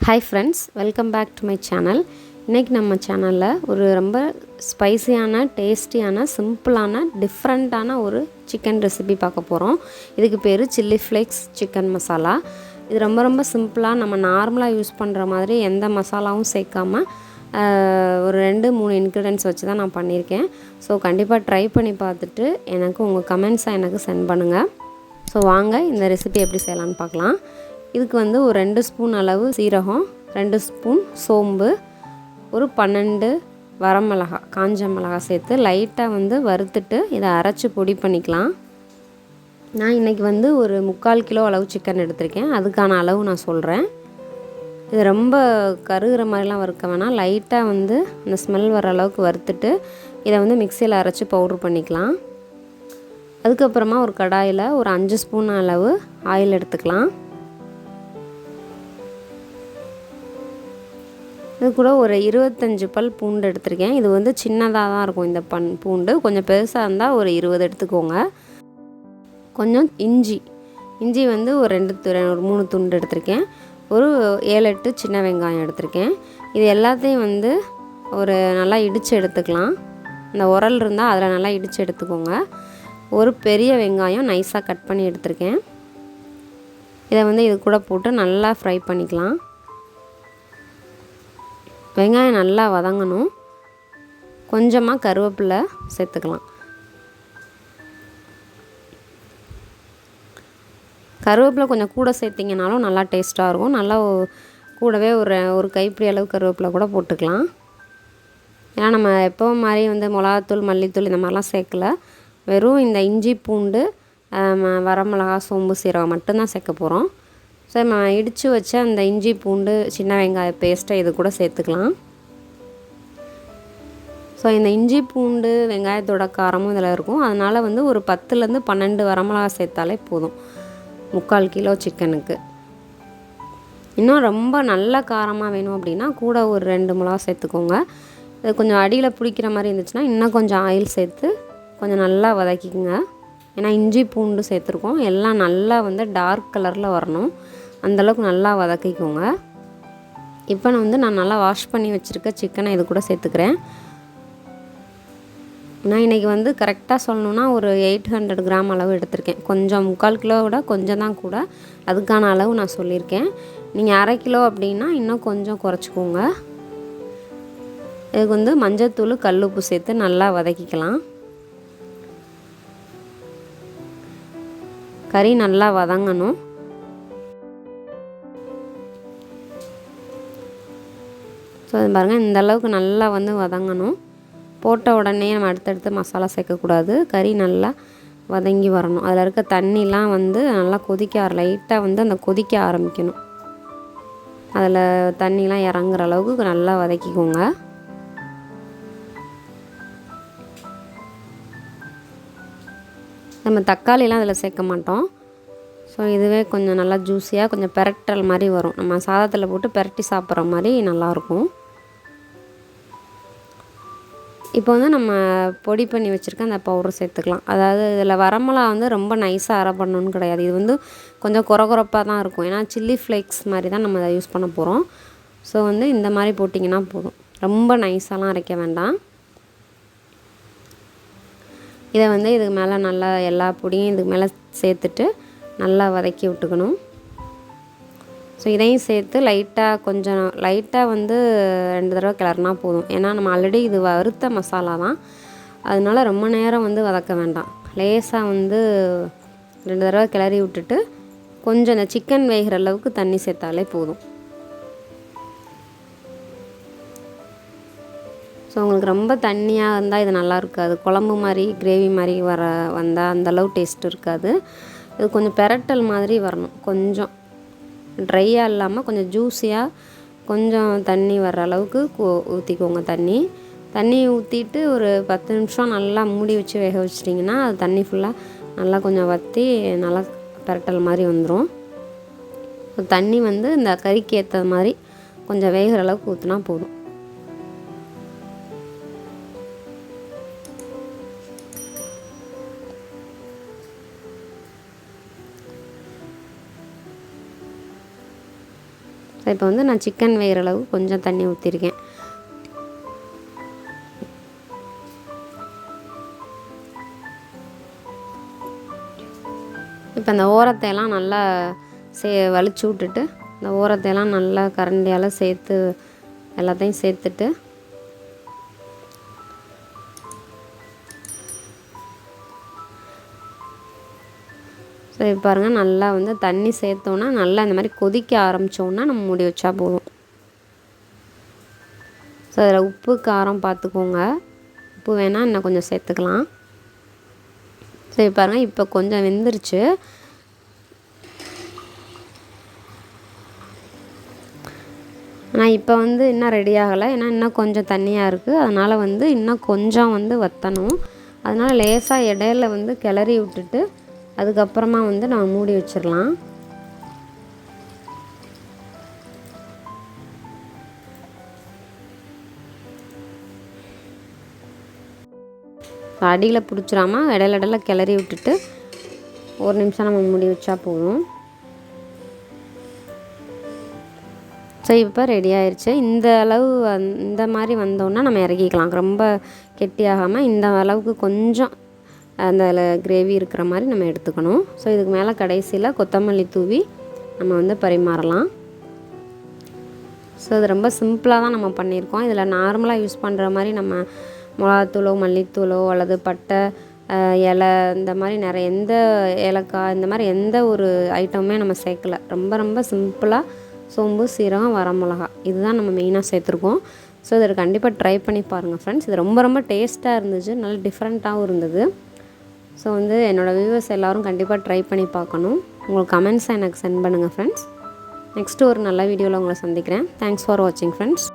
Hi friends, welcome back to my channel. இன்னைக்கு நம்ம சேனல்ல ஒரு ரொம்ப ஸ்பைசியான, டேஸ்டியான, சிம்பிளான, டிஃபரண்டான ஒரு சிக்கன் ரெசிபி பார்க்க போறோம். இதுக்கு பேரு Chilli Flakes Chicken மசாலா. இது ரொம்ப சிம்பிளா நம்ம நார்மலா யூஸ் பண்ற மாதிரி எந்த மசாலாவும் சேர்க்காம ஒரு 2-3 இன்கிரிடியன்ட்ஸ் வச்சு தான் நான் பண்ணியிருக்கேன். ஸோ கண்டிப்பாக ட்ரை பண்ணி பார்த்துட்டு எனக்கு உங்கள் கமெண்ட்ஸை எனக்கு சென்ட் பண்ணுங்கள். ஸோ வாங்க இந்த ரெசிபி எப்படி செய்யலான்னு பார்க்கலாம். இதுக்கு வந்து ஒரு 2 ஸ்பூன் அளவு சீரகம், 2 ஸ்பூன் சோம்பு, ஒரு 12 வரமிளகா, காஞ்ச மிளகா சேர்த்து லைட்டாக வந்து வறுத்துட்டு இதை அரைச்சி பொடி பண்ணிக்கலாம். நான் இன்றைக்கி வந்து ஒரு 3/4 கிலோ அளவு சிக்கன் எடுத்திருக்கேன். அதுக்கான அளவு நான் சொல்கிறேன். இது ரொம்ப கருகிற மாதிரிலாம் வறுக்க வேணாம். லைட்டாக வந்து அந்த ஸ்மெல் வர அளவுக்கு வறுத்துட்டு இதை வந்து மிக்சியில் அரைச்சி பவுட்ரு பண்ணிக்கலாம். அதுக்கப்புறமா ஒரு கடாயில் ஒரு 5 ஸ்பூன் அளவு ஆயில் எடுத்துக்கலாம். இது கூட ஒரு 25 பல் பூண்டு எடுத்திருக்கேன். இது வந்து சின்னதாக தான் இருக்கும் இந்த பூண்டு. கொஞ்சம் பெருசாக இருந்தால் ஒரு 20 எடுத்துக்கோங்க. கொஞ்சம் இஞ்சி வந்து ஒரு 3 துண்டு எடுத்திருக்கேன். ஒரு 7-8 சின்ன வெங்காயம் எடுத்திருக்கேன். இது எல்லாத்தையும் வந்து ஒரு நல்லா இடித்து எடுத்துக்கலாம். இந்த உரல் இருந்தால் அதில் நல்லா இடித்து எடுத்துக்கோங்க. ஒரு பெரிய வெங்காயம் நைஸாக கட் பண்ணி எடுத்திருக்கேன். இதை வந்து இது கூட போட்டு நல்லா ஃப்ரை பண்ணிக்கலாம். வெங்காயம் நல்லா வதங்கணும். கொஞ்சமாக கருவேப்பிலை சேர்த்துக்கலாம். கருவேப்பிலை கொஞ்சம் கூட சேர்த்திங்கனாலும் நல்லா டேஸ்ட்டாக இருக்கும். நல்லா கூடவே ஒரு கைப்பிடி அளவு கருவேப்பிலை கூட போட்டுக்கலாம். ஏன்னா நம்ம எப்போவும் மாதிரி வந்து மிளகாத்தூள், மல்லித்தூள் இந்த மாதிரிலாம் சேர்க்கல. வெறும் இந்த இஞ்சி, பூண்டு, வரமிளகா, சோம்பு, சீரகம் மட்டும்தான் சேர்க்க போகிறோம். ஸோ நம்ம இடித்து வச்ச அந்த இஞ்சி, பூண்டு, சின்ன வெங்காய பேஸ்ட்டை இது கூட சேர்த்துக்கலாம். ஸோ இந்த இஞ்சி, பூண்டு, வெங்காயத்தோட காரமும் இதில் இருக்கும். அதனால் வந்து ஒரு 10-12 வரமிளகா சேர்த்தாலே போதும் 3/4 கிலோ சிக்கனுக்கு. இன்னும் ரொம்ப நல்ல காரமாக வேணும் அப்படின்னா கூட ஒரு 2 மிளகா சேர்த்துக்கோங்க. இது கொஞ்சம் அடியில் பிடிக்கிற மாதிரி இருந்துச்சுன்னா இன்னும் கொஞ்சம் ஆயில் சேர்த்து கொஞ்சம் நல்லா வதக்கிக்கோங்க. ஏன்னா இஞ்சி, பூண்டு சேர்த்துருக்கோம். எல்லாம் நல்லா வந்து டார்க் கலரில் வரணும். அந்தளவுக்கு நல்லா வதக்கிக்கோங்க. இப்போ நான் நல்லா வாஷ் பண்ணி வச்சுருக்க சிக்கனை இது கூட சேர்த்துக்கிறேன். நான் இன்றைக்கி வந்து கரெக்டாக சொல்லணுன்னா ஒரு 800 கிராம் அளவு எடுத்திருக்கேன். கொஞ்சம் 3/4 கிலோ விட கொஞ்சம் தான் கூட. அதுக்கான அளவு நான் சொல்லியிருக்கேன். நீங்கள் 1/2 கிலோ அப்படின்னா இன்னும் கொஞ்சம் குறைச்சிக்கோங்க. இதுக்கு வந்து மஞ்சத்தூள், கல்லுப்பு சேர்த்து நல்லா வதக்கிக்கலாம். கறி நல்லா வதங்கணும். ஸோ அது பாருங்கள், இந்த அளவுக்கு நல்லா வந்து வதங்கணும். போட்ட உடனே நம்ம அடுத்தடுத்து மசாலா சேர்க்கக்கூடாது. கறி நல்லா வதங்கி வரணும். அதில் இருக்க தண்ணிலாம் வந்து நல்லா லைட்டாக வந்து அந்த கொதிக்க ஆரம்பிக்கணும். அதில் தண்ணிலாம் இறங்குற அளவுக்கு நல்லா வதக்கிக்கோங்க. நம்ம தக்காளிலாம் அதில் சேர்க்க மாட்டோம். ஸோ இதுவே கொஞ்சம் நல்லா ஜூஸியாக கொஞ்சம் பெரட்டல் மாதிரி வரும். நம்ம சாதத்தில் போட்டு பெரட்டி சாப்பிட்ற மாதிரி நல்லாயிருக்கும். இப்போ வந்து நம்ம பொடி பண்ணி வச்சுருக்க அந்த பவுடர் சேர்த்துக்கலாம். அதாவது இதில் வரமிளகா வந்து ரொம்ப நைஸாக அரை பண்ணணுன்னு கிடையாது. இது வந்து கொஞ்சம் கொரகொரப்பாக தான் இருக்கும். ஏன்னா சில்லி ஃப்ளேக்ஸ் மாதிரி தான் நம்ம அதை யூஸ் பண்ண போகிறோம். ஸோ வந்து இந்த மாதிரி போட்டிங்கன்னா போதும். ரொம்ப நைஸாலாம் அரைக்க வேண்டாம். இதை வந்து இதுக்கு மேலே நல்லா எல்லா பொடியும் இதுக்கு மேலே சேர்த்துட்டு நல்லா வதக்கி விட்டுக்கணும். ஸோ இதையும் சேர்த்து லைட்டாக வந்து 2 தடவை கிளறினா போதும். ஏன்னா நம்ம ஆல்ரெடி இது வறுத்த மசாலா தான். அதனால ரொம்ப நேரம் வந்து வதக்க வேண்டாம். லேசாக வந்து 2 தடவை கிளறி விட்டுட்டு கொஞ்சம் இந்த சிக்கன் வேகிற அளவுக்கு தண்ணி சேர்த்தாலே போதும். ஸோ உங்களுக்கு ரொம்ப தண்ணியாக இருந்தால் இது நல்லா இருக்காது. குழம்பு மாதிரி, கிரேவி மாதிரி வந்தால் அந்தளவு டேஸ்ட் இருக்காது. இது கொஞ்சம் பெரட்டல் மாதிரி வரணும். கொஞ்சம் ட்ரையாக இல்லாமல் கொஞ்சம் ஜூஸியாக கொஞ்சம் தண்ணி வர்ற அளவுக்கு ஊற்றிக்கோங்க. தண்ணி ஊற்றிட்டு ஒரு 10 நிமிஷம் நல்லா மூடி வச்சு வேக வச்சிட்டிங்கன்னா அது தண்ணி ஃபுல்லாக நல்லா கொஞ்சம் வற்றி நல்லா பெரட்டல் மாதிரி வந்துடும். தண்ணி வந்து இந்த கறிக்கு ஏற்ற மாதிரி கொஞ்சம் வேகிற அளவுக்கு ஊற்றினா போதும். இப்போ வந்து நான் சிக்கன் வேகிற அளவு கொஞ்சம் தண்ணி ஊற்றிருக்கேன். இப்போ அந்த ஓரத்தையெல்லாம் நல்லா வலிச்சு விட்டுட்டு இந்த ஓரத்தையெல்லாம் நல்லா கரண்டியால் சேர்த்து எல்லாத்தையும் சேர்த்துட்டு ஸோ இப்போ பாருங்கள் நல்லா வந்து தண்ணி சேர்த்தோன்னா நல்லா இந்த மாதிரி கொதிக்க ஆரம்பித்தோன்னா நம்ம மூடி வச்சா போதும். ஸோ அதில் உப்பு காரம் பார்த்துக்கோங்க, உப்பு வேணால் இன்னும் கொஞ்சம் சேர்த்துக்கலாம். ஸோ இப்போ பாருங்கள் இப்போ கொஞ்சம் வெந்துருச்சு. ஆனால் இப்போ வந்து இன்னும் ரெடி ஆகலை, ஏன்னா இன்னும் கொஞ்சம் தண்ணியாக இருக்குது. அதனால் வந்து இன்னும் கொஞ்சம் வந்து வற்றணும். அதனால் லேசாக இடையில வந்து கிளறி விட்டுட்டு அதுக்கப்புறமா வந்து நம்ம மூடி வச்சிடலாம். அடியில் பிடிச்சிடாமல் இடையில கிளறி விட்டுட்டு ஒரு நிமிஷம் நம்ம மூடி வச்சா போதும். ஸோ இப்போ ரெடி ஆயிடுச்சு. இந்த அளவு இந்த மாதிரி வந்தோன்னா நம்ம இறக்கிக்கலாம். ரொம்ப கெட்டியாகாமல் இந்த அளவுக்கு கொஞ்சம் அந்த கிரேவி இருக்கிற மாதிரி நம்ம எடுத்துக்கணும். ஸோ இதுக்கு மேலே கடைசியில் கொத்தமல்லி தூவி நம்ம வந்து பரிமாறலாம். ஸோ இது ரொம்ப சிம்பிளாக தான் நம்ம பண்ணியிருக்கோம். இதில் நார்மலாக யூஸ் பண்ணுற மாதிரி நம்ம மிளகாத்தூளோ மல்லித்தூளோ அல்லது பட்டை இலை இந்த மாதிரி நிறைய எந்த ஏலக்காய் இந்த மாதிரி எந்த ஒரு ஐட்டமுமே நம்ம சேர்க்கல. ரொம்ப ரொம்ப சிம்பிளாக சோம்பு, சீரகம், வரமிளகா இதுதான் நம்ம மெயினாக சேர்த்துருக்கோம். ஸோ இதை கண்டிப்பாக ட்ரை பண்ணி பாருங்கள் ஃப்ரெண்ட்ஸ். இது ரொம்ப ரொம்ப டேஸ்ட்டாக இருந்துச்சு, நல்ல டிஃப்ரெண்ட்டாகவும் இருந்தது. ஸோ வந்து என்னோடய வியூவர்ஸ் எல்லோரும் கண்டிப்பாக ட்ரை பண்ணி பார்க்கணும். உங்களுக்கு கமெண்ட்ஸை எனக்கு சென்ட் பண்ணுங்கள் ஃப்ரெண்ட்ஸ். நெக்ஸ்ட்டு ஒரு நல்ல வீடியோவில் உங்களை சந்திக்கிறேன். தேங்க்ஸ் ஃபார் வாட்சிங் ஃப்ரெண்ட்ஸ்.